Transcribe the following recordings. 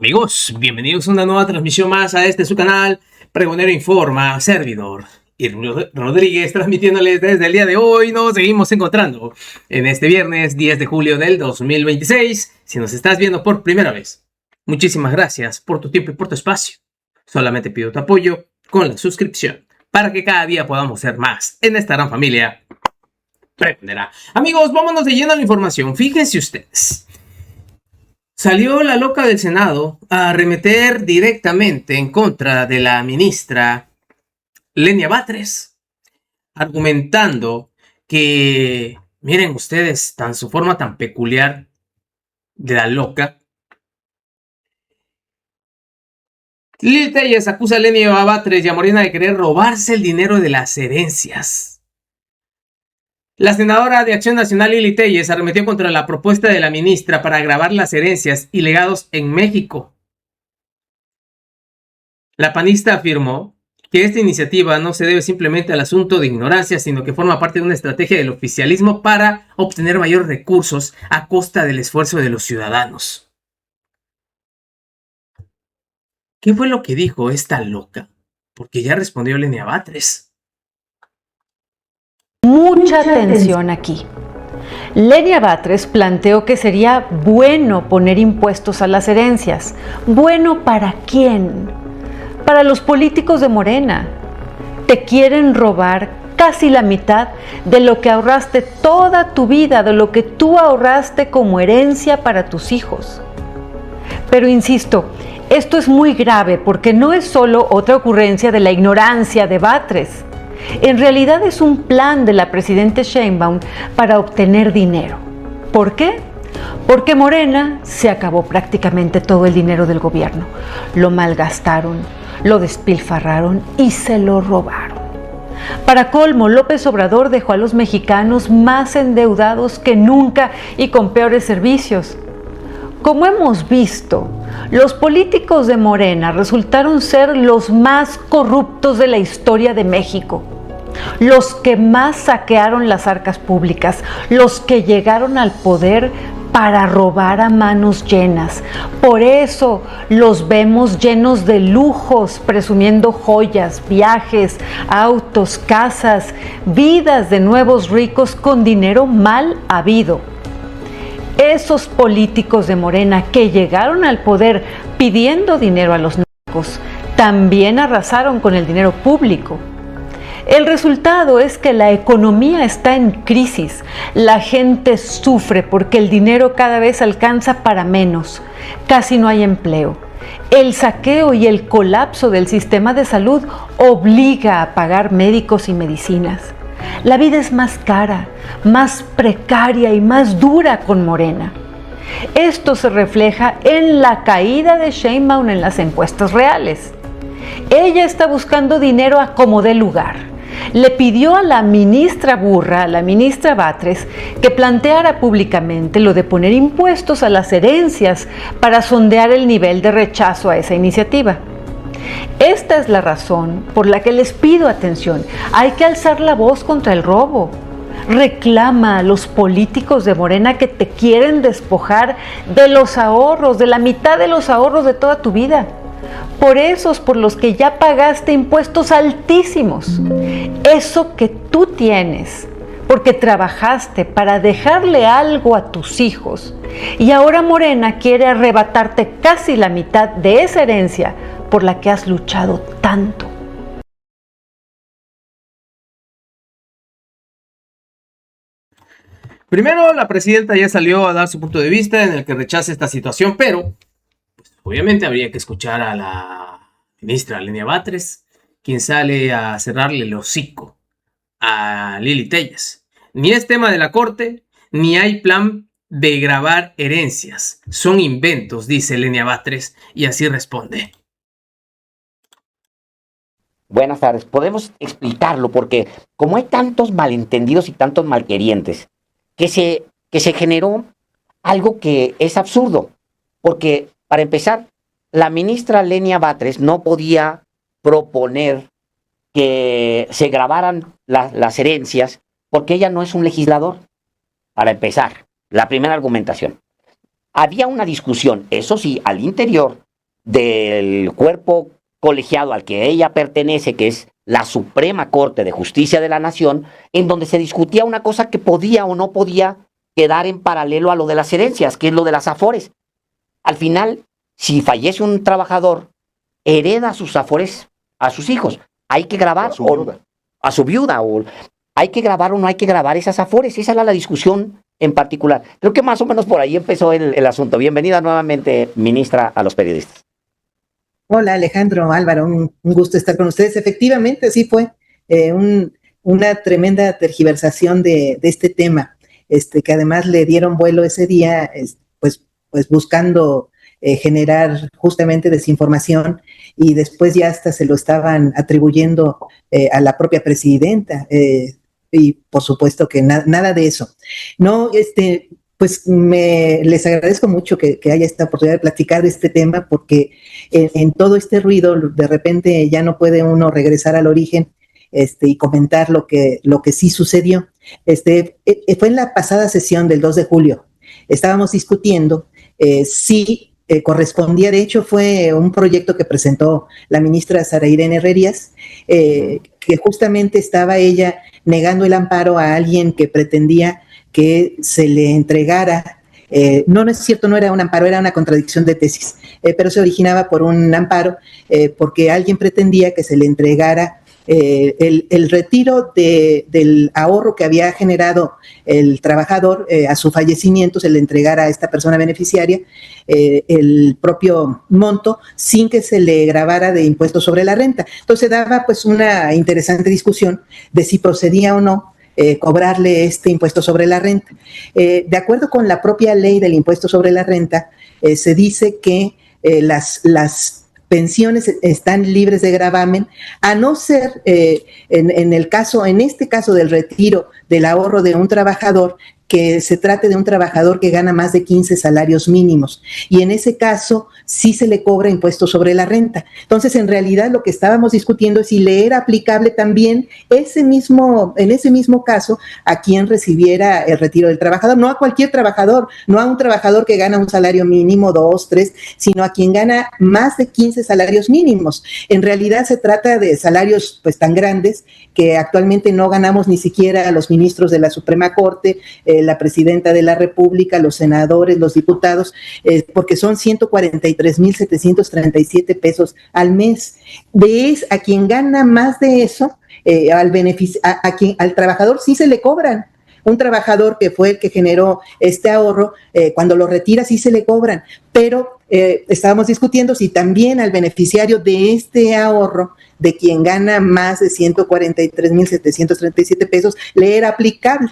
Amigos, bienvenidos a una nueva transmisión más a su canal Pregonero Informa, servidor Irwin Rodríguez, transmitiéndoles desde el día de hoy. Nos seguimos encontrando en este viernes 10 de julio del 2026. Si nos estás viendo por primera vez, muchísimas gracias por tu tiempo y por tu espacio. Solamente pido tu apoyo con la suscripción para que cada día podamos ser más en esta gran familia Pregonera. Amigos, vámonos de lleno a la información. Fíjense ustedes. Salió la loca del Senado a arremeter directamente en contra de la ministra Lenia Batres, argumentando que, miren ustedes, su forma tan peculiar de la loca. Lili Telles acusa a Lenia Batres y a Morena de querer robarse el dinero de las herencias. La senadora de Acción Nacional Lili Telles arremetió contra la propuesta de la ministra para gravar las herencias y legados en México. La panista afirmó que esta iniciativa no se debe simplemente al asunto de ignorancia, sino que forma parte de una estrategia del oficialismo para obtener mayores recursos a costa del esfuerzo de los ciudadanos. ¿Qué fue lo que dijo esta loca? Porque ya respondió Lenia Batres. Mucha atención aquí. Lenia Batres planteó que sería bueno poner impuestos a las herencias. ¿Bueno para quién? Para los políticos de Morena. Te quieren robar casi la mitad de lo que ahorraste toda tu vida, de lo que tú ahorraste como herencia para tus hijos. Pero insisto, esto es muy grave porque no es solo otra ocurrencia de la ignorancia de Batres. En realidad es un plan de la presidenta Sheinbaum para obtener dinero. ¿Por qué? Porque Morena se acabó prácticamente todo el dinero del gobierno. Lo malgastaron, lo despilfarraron y se lo robaron. Para colmo, López Obrador dejó a los mexicanos más endeudados que nunca y con peores servicios. Como hemos visto, los políticos de Morena resultaron ser los más corruptos de la historia de México, los que más saquearon las arcas públicas, los que llegaron al poder para robar a manos llenas. Por eso los vemos llenos de lujos, presumiendo joyas, viajes, autos, casas, vidas de nuevos ricos con dinero mal habido. Esos políticos de Morena que llegaron al poder pidiendo dinero a los narcos, también arrasaron con el dinero público. El resultado es que la economía está en crisis, la gente sufre porque el dinero cada vez alcanza para menos, casi no hay empleo. El saqueo y el colapso del sistema de salud obliga a pagar médicos y medicinas. La vida es más cara, más precaria y más dura con Morena. Esto se refleja en la caída de Sheinbaum en las encuestas reales. Ella está buscando dinero a como dé lugar. Le pidió a la ministra burra, a la ministra Batres, que planteara públicamente lo de poner impuestos a las herencias para sondear el nivel de rechazo a esa iniciativa. Esta es la razón por la que les pido atención. Hay que alzar la voz contra el robo. Reclama a los políticos de Morena que te quieren despojar de los ahorros, de la mitad de los ahorros de toda tu vida. Por esos por los que ya pagaste impuestos altísimos. Eso que tú tienes, porque trabajaste para dejarle algo a tus hijos. Y ahora Morena quiere arrebatarte casi la mitad de esa herencia por la que has luchado tanto. Primero, la presidenta ya salió a dar su punto de vista en el que rechaza esta situación, pero pues, obviamente habría que escuchar a la ministra Lenia Batres, quien sale a cerrarle el hocico a Lili Telles. Ni es tema de la corte, ni hay plan de grabar herencias. Son inventos, dice Lenia Batres, y así responde. Buenas tardes. Podemos explicarlo porque como hay tantos malentendidos y tantos malquerientes, que se generó algo que es absurdo. Porque, para empezar, la ministra Lenia Batres no podía proponer que se grabaran las herencias porque ella no es un legislador. Para empezar, la primera argumentación. Había una discusión, eso sí, al interior del cuerpo colegiado al que ella pertenece, que es la Suprema Corte de Justicia de la Nación, en donde se discutía una cosa que podía o no podía quedar en paralelo a lo de las herencias, que es lo de las afores. Al final, si fallece un trabajador, hereda sus afores a sus hijos. Hay que grabar, a su viuda, o hay que grabar o no hay que grabar esas afores. Esa era la discusión en particular. Creo que más o menos por ahí empezó el asunto. Bienvenida nuevamente, ministra, a los periodistas. Hola Alejandro, Álvaro, un gusto estar con ustedes. Efectivamente, sí fue una tremenda tergiversación de este tema, que además le dieron vuelo ese día, pues buscando generar justamente desinformación, y después ya hasta se lo estaban atribuyendo a la propia presidenta, y por supuesto que nada de eso. No, pues les agradezco mucho que haya esta oportunidad de platicar de este tema, porque en todo este ruido de repente ya no puede uno regresar al origen y comentar lo que sí sucedió. Fue en la pasada sesión del 2 de julio. Estábamos discutiendo si correspondía, de hecho fue un proyecto que presentó la ministra Sara Irene Herrerías, que justamente estaba ella negando el amparo a alguien que pretendía que se le entregara, no es cierto, no era un amparo, era una contradicción de tesis, pero se originaba por un amparo, porque alguien pretendía que se le entregara el retiro del ahorro que había generado el trabajador a su fallecimiento, se le entregara a esta persona beneficiaria el propio monto sin que se le grabara de impuestos sobre la renta. Entonces daba pues una interesante discusión de si procedía o no cobrarle este impuesto sobre la renta. De acuerdo con la propia ley del impuesto sobre la renta, se dice que las pensiones están libres de gravamen, a no ser en este caso del retiro del ahorro de un trabajador, que se trate de un trabajador que gana más de 15 salarios mínimos, y en ese caso sí se le cobra impuesto sobre la renta. Entonces, en realidad lo que estábamos discutiendo es si le era aplicable también en ese mismo caso a quien recibiera el retiro del trabajador, no a cualquier trabajador, no a un trabajador que gana un salario mínimo, 2, 3, sino a quien gana más de 15 salarios mínimos. En realidad se trata de salarios pues tan grandes que actualmente no ganamos ni siquiera a los ministros de la Suprema Corte, la presidenta de la República, los senadores, los diputados, porque son 143,737 pesos al mes. A quien gana más de eso, al trabajador sí se le cobran. Un trabajador que fue el que generó este ahorro, cuando lo retira sí se le cobran, pero estábamos discutiendo si también al beneficiario de este ahorro, de quien gana más de 143,737 pesos, le era aplicable.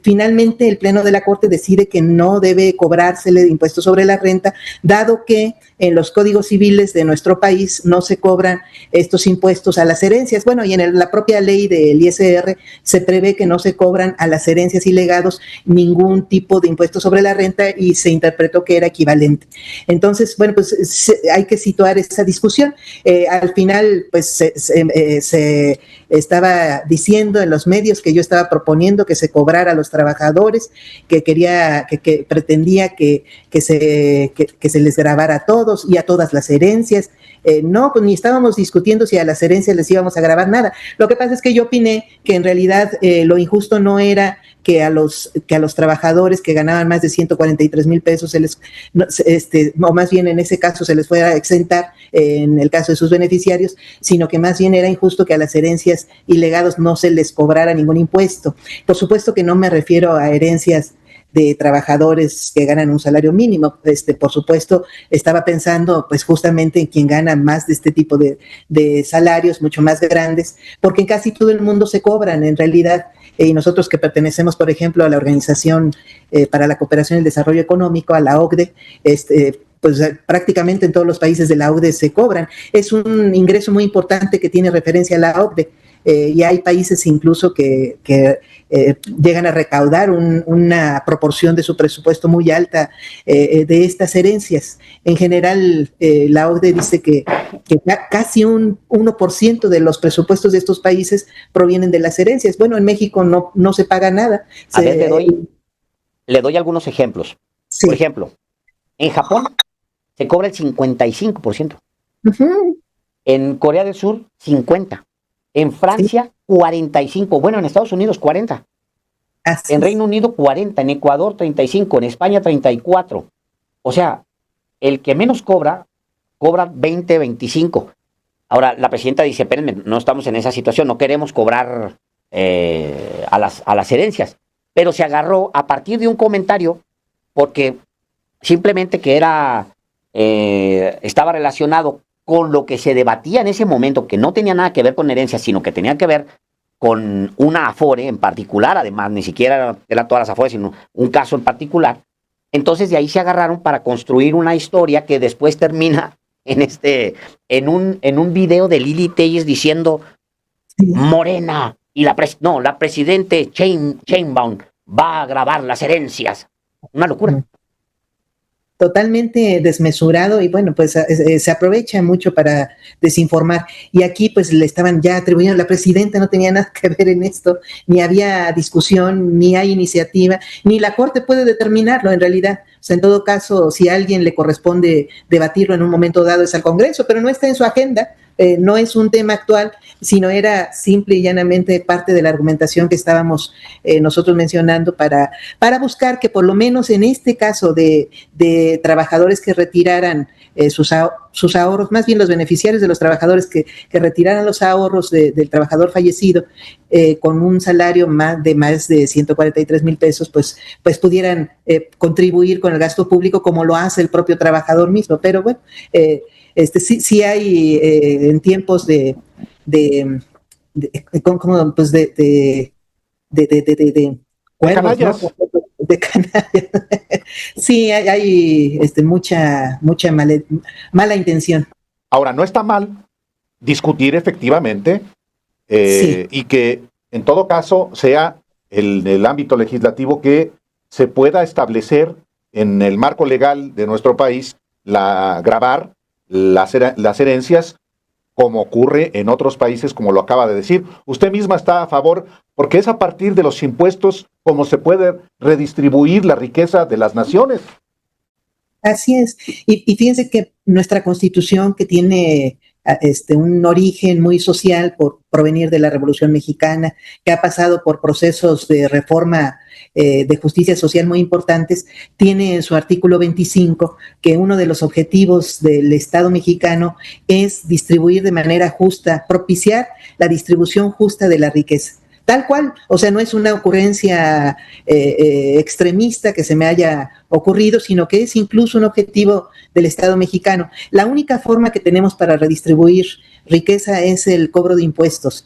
Finalmente, el Pleno de la Corte decide que no debe cobrársele de impuesto sobre la renta, dado que en los códigos civiles de nuestro país no se cobran estos impuestos a las herencias. Bueno, y en la propia ley del ISR se prevé que no se cobran a las herencias y legados ningún tipo de impuesto sobre la renta, y se interpretó que era equivalente. Entonces, bueno, pues hay que situar esa discusión. Al final, pues se estaba diciendo en los medios que yo estaba proponiendo que se cobrara a los trabajadores, que pretendía que se les grabara a todos y a todas las herencias. No, pues ni estábamos discutiendo si a las herencias les íbamos a grabar nada. Lo que pasa es que yo opiné que en realidad lo injusto no era que a los trabajadores que ganaban más de 143,000 pesos o más bien en ese caso se les fuera a exentar en el caso de sus beneficiarios, sino que más bien era injusto que a las herencias y legados no se les cobrara ningún impuesto. Por supuesto que no me refiero a herencias de trabajadores que ganan un salario mínimo. Por supuesto, estaba pensando pues justamente en quien gana más de este tipo de salarios mucho más grandes, porque en casi todo el mundo se cobran en realidad, y nosotros que pertenecemos, por ejemplo, a la Organización para la Cooperación y el Desarrollo Económico, a la OCDE, pues prácticamente en todos los países de la OCDE se cobran. Es un ingreso muy importante que tiene referencia a la OCDE. Y hay países incluso que llegan a recaudar una proporción de su presupuesto muy alta de estas herencias. En general, la OCDE dice que casi un 1% de los presupuestos de estos países provienen de las herencias. Bueno, en México no se paga nada. A ver, le doy algunos ejemplos. Sí. Por ejemplo, en Japón se cobra el 55%. Ujú. En Corea del Sur, 50%. En Francia, 45%. Bueno, en Estados Unidos, 40%. Así En es. Reino Unido, 40%. En Ecuador, 35%. En España, 34%. O sea, el que menos cobra 20, 25%. Ahora, la presidenta dice, espérenme, no estamos en esa situación, no queremos cobrar a las herencias. Pero se agarró a partir de un comentario, porque simplemente que estaba relacionado con lo que se debatía en ese momento, que no tenía nada que ver con herencias, sino que tenía que ver con una afore en particular, además, ni siquiera era todas las afores, sino un caso en particular. Entonces de ahí se agarraron para construir una historia que después termina en un video de Lili Telles diciendo Sí. Morena y la presidente Sheinbaum va a grabar las herencias. Una locura. Totalmente desmesurado y bueno, pues se aprovecha mucho para desinformar. Y aquí pues le estaban ya atribuyendo, la presidenta no tenía nada que ver en esto, ni había discusión, ni hay iniciativa, ni la Corte puede determinarlo en realidad. O sea, en todo caso, si a alguien le corresponde debatirlo en un momento dado es al Congreso, pero no está en su agenda. No es un tema actual, sino era simple y llanamente parte de la argumentación que estábamos nosotros mencionando para buscar que por lo menos en este caso de trabajadores que retiraran sus ahorros, más bien los beneficiarios de los trabajadores que retiraran los ahorros del trabajador fallecido con un salario de más de 143,000 pesos, pues pudieran contribuir con el gasto público como lo hace el propio trabajador mismo. Pero bueno, sí hay en tiempos cuervos, ¿no? canallas. De canallas. Sí, hay mucha mala intención. Ahora, no está mal discutir efectivamente Sí. y que en todo caso sea el ámbito legislativo que se pueda establecer en el marco legal de nuestro país gravar las herencias como ocurre en otros países, como lo acaba de decir. Usted misma está a favor, porque es a partir de los impuestos como se puede redistribuir la riqueza de las naciones. Así es. Y fíjense que nuestra Constitución, que tiene un origen muy social por provenir de la Revolución Mexicana, que ha pasado por procesos de reforma de justicia social muy importantes, tiene en su artículo 25 que uno de los objetivos del Estado mexicano es distribuir de manera justa, propiciar la distribución justa de la riqueza. Tal cual, o sea, no es una ocurrencia extremista que se me haya ocurrido, sino que es incluso un objetivo del Estado mexicano. La única forma que tenemos para redistribuir riqueza es el cobro de impuestos.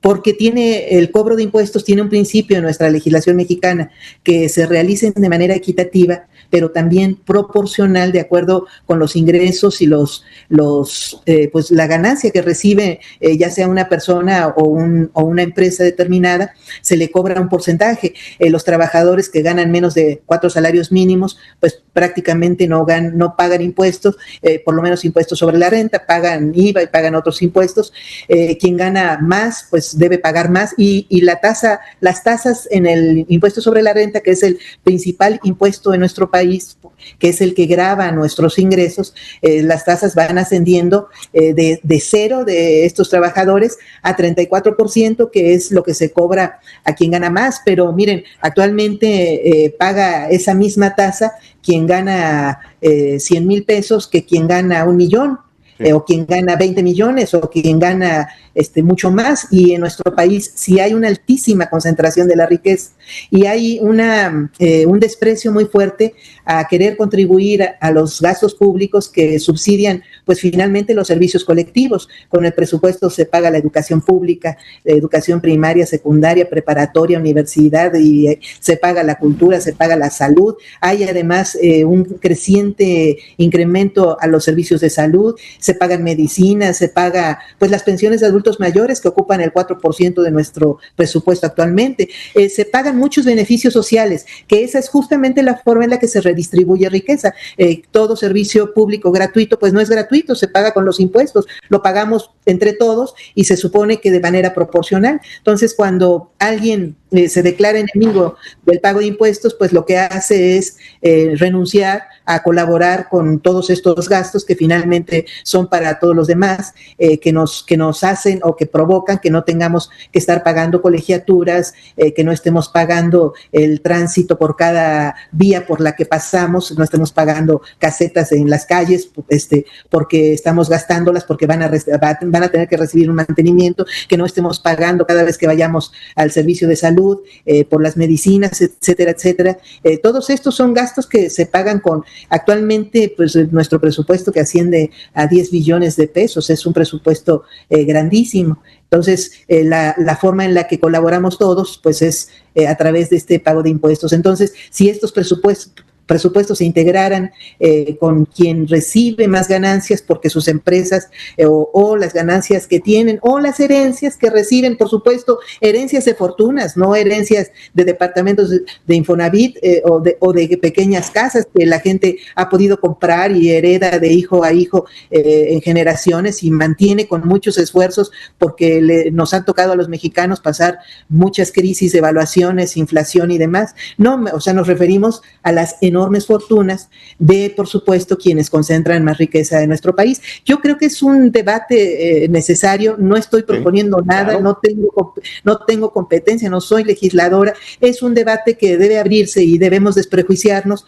Porque el cobro de impuestos tiene un principio en nuestra legislación mexicana, que se realicen de manera equitativa, pero también proporcional de acuerdo con los ingresos y pues la ganancia que recibe, ya sea una persona o una empresa determinada, se le cobra un porcentaje. Los trabajadores que ganan menos de 4 salarios mínimos, pues prácticamente no pagan impuestos, por lo menos impuestos sobre la renta, pagan IVA y pagan otros impuestos. Quien gana más, pues debe pagar más, y las tasas en el impuesto sobre la renta, que es el principal impuesto en nuestro país, que es el que grava nuestros ingresos, las tasas van ascendiendo de cero de estos trabajadores a 34%, que es lo que se cobra a quien gana más. Pero miren, actualmente paga esa misma tasa quien gana 100,000 pesos que quien gana 1,000,000. O quien gana 20 millones o quien gana mucho más. Y en nuestro país sí hay una altísima concentración de la riqueza y hay un desprecio muy fuerte a querer contribuir a los gastos públicos que subsidian pues finalmente los servicios colectivos. Con el presupuesto se paga la educación pública, la educación primaria, secundaria, preparatoria, universidad, y se paga la cultura, se paga la salud. Hay además un creciente incremento a los servicios de salud, se pagan medicinas, se paga pues las pensiones de adultos mayores que ocupan el 4% de nuestro presupuesto actualmente, se pagan muchos beneficios sociales, que esa es justamente la forma en la que se redistribuye riqueza. Todo servicio público gratuito pues no es gratuito, refrito, se paga con los impuestos, lo pagamos entre todos y se supone que de manera proporcional. Entonces, cuando alguien se declara enemigo del pago de impuestos, pues lo que hace es renunciar a colaborar con todos estos gastos que finalmente son para todos los demás, que nos hacen o que provocan que no tengamos que estar pagando colegiaturas, que no estemos pagando el tránsito por cada vía por la que pasamos, no estemos pagando casetas en las calles, porque estamos gastándolas, porque van a tener que recibir un mantenimiento, que no estemos pagando cada vez que vayamos al servicio de salud, por las medicinas, etcétera, etcétera. Todos estos son gastos que se pagan con, actualmente, pues nuestro presupuesto que asciende a 10 billones de pesos, es un presupuesto grandísimo. Entonces, la forma en la que colaboramos todos, pues es a través de este pago de impuestos. Entonces, si estos presupuestos se integraran con quien recibe más ganancias porque sus empresas o las ganancias que tienen o las herencias que reciben, por supuesto, herencias de fortunas, no herencias de departamentos de Infonavit o de pequeñas casas que la gente ha podido comprar y hereda de hijo a hijo en generaciones y mantiene con muchos esfuerzos porque nos han tocado a los mexicanos pasar muchas crisis, devaluaciones, inflación y demás. No, o sea, nos referimos a las enormes fortunas de, por supuesto, quienes concentran más riqueza en nuestro país. Yo creo que es un debate necesario, no estoy proponiendo nada, claro. no tengo competencia, no soy legisladora, es un debate que debe abrirse y debemos desprejuiciarnos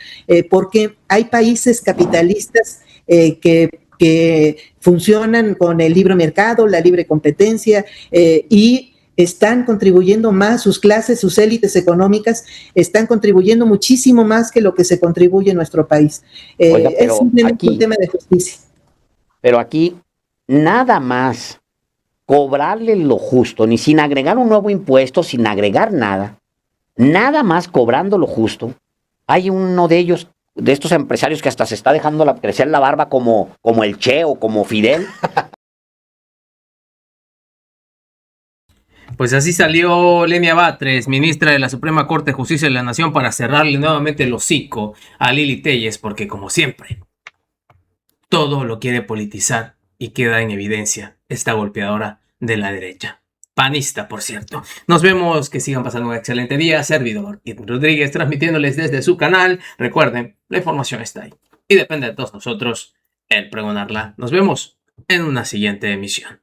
porque hay países capitalistas que funcionan con el libre mercado, la libre competencia y están contribuyendo más, sus clases, sus élites económicas están contribuyendo muchísimo más que lo que se contribuye en nuestro país. Oiga, es un tema de justicia. Pero aquí, nada más cobrarle lo justo, ni sin agregar un nuevo impuesto, sin agregar nada más cobrando lo justo. Hay uno de ellos, de estos empresarios que hasta se está dejando crecer la barba como el Che o como Fidel. Pues así salió Lenia Batres, ministra de la Suprema Corte de Justicia de la Nación, para cerrarle nuevamente el hocico a Lili Téllez, porque como siempre, todo lo quiere politizar y queda en evidencia esta golpeadora de la derecha. Panista, por cierto. Nos vemos, que sigan pasando un excelente día. Servidor Edwin Rodríguez transmitiéndoles desde su canal. Recuerden, la información está ahí y depende de todos nosotros el pregonarla. Nos vemos en una siguiente emisión.